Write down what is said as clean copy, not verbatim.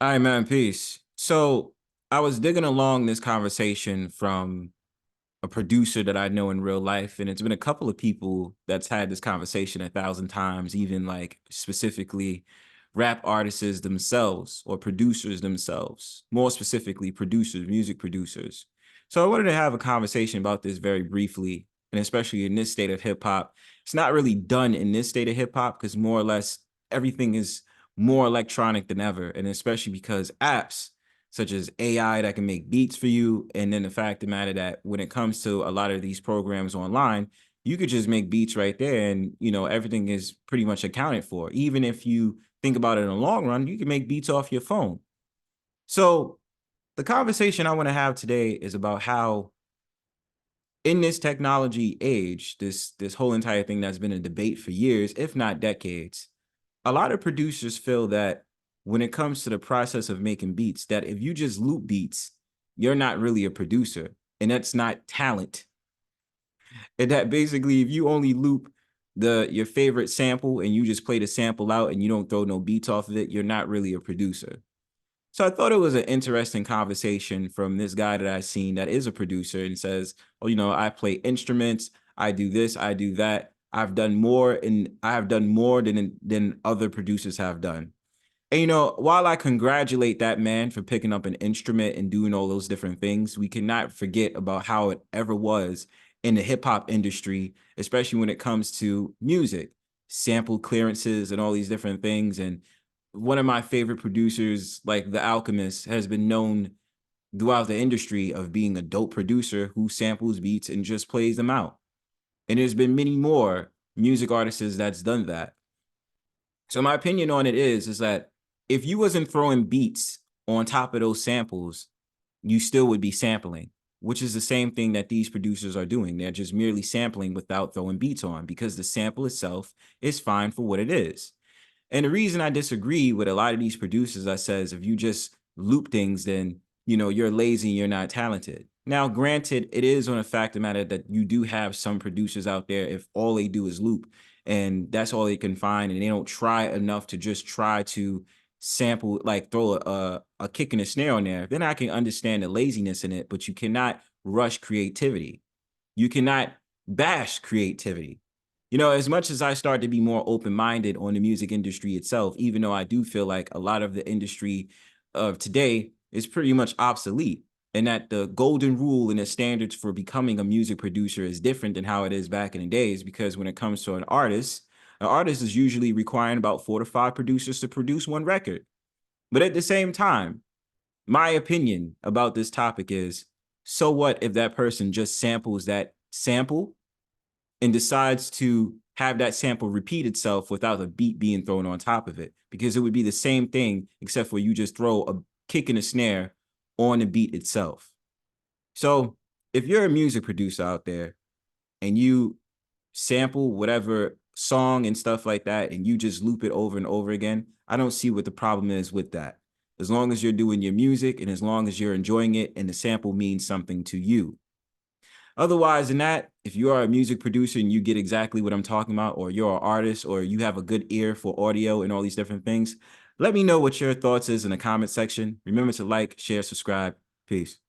All right, man, peace. So I was digging along this conversation from a producer that I know in real life, and it's been a couple of people that's had this conversation 1,000 times, even like specifically rap artists themselves or producers themselves, more specifically producers, music producers. So I wanted to have a conversation about this very briefly, and especially in this state of hip hop. It's not really done in this state of hip hop because more or less everything is more electronic than ever, and especially because apps such as AI that can make beats for you. And then the fact of the matter that when it comes to a lot of these programs online, you could just make beats right there and, everything is pretty much accounted for. Even if you think about it in the long run, you can make beats off your phone. So the conversation I want to have today is about how in this technology age, this whole entire thing that's been a debate for years, if not decades, a lot of producers feel that when it comes to the process of making beats, that if you just loop beats, you're not really a producer, and that's not talent. And that basically, if you only loop your favorite sample and you just play the sample out and you don't throw no beats off of it, you're not really a producer. So I thought it was an interesting conversation from this guy that I've seen that is a producer and says, "Oh, I play instruments, I do this, I do that. I've done more and I have done more than other producers have done." And while I congratulate that man for picking up an instrument and doing all those different things, we cannot forget about how it ever was in the hip hop industry, especially when it comes to music, sample clearances and all these different things. And one of my favorite producers, like The Alchemist, has been known throughout the industry of being a dope producer who samples beats and just plays them out. And there's been many more music artists that's done that. So my opinion on it is that if you wasn't throwing beats on top of those samples, you still would be sampling, which is the same thing that these producers are doing. They're just merely sampling without throwing beats on because the sample itself is fine for what it is. And the reason I disagree with a lot of these producers that says if you just loop things, then you're lazy and you're not talented. Now, granted, it is on a fact of matter that you do have some producers out there if all they do is loop and that's all they can find, and they don't try enough to just try to sample, like throw a kick and a snare on there, then I can understand the laziness in it, but you cannot rush creativity. You cannot bash creativity. As much as I start to be more open-minded on the music industry itself, even though I do feel like a lot of the industry of today is pretty much obsolete, and that the golden rule and the standards for becoming a music producer is different than how it is back in the days, because when it comes to an artist is usually requiring about 4 to 5 producers to produce one record. But at the same time, my opinion about this topic is, so what if that person just samples that sample and decides to have that sample repeat itself without a beat being thrown on top of it? Because it would be the same thing, except for you just throw a kick and a snare on the beat itself. So if you're a music producer out there and you sample whatever song and stuff like that, and you just loop it over and over again, I don't see what the problem is with that. As long as you're doing your music and as long as you're enjoying it and the sample means something to you. Otherwise than that, if you are a music producer and you get exactly what I'm talking about, or you're an artist, or you have a good ear for audio and all these different things, let me know what your thoughts is in the comment section. Remember to like, share, subscribe. Peace.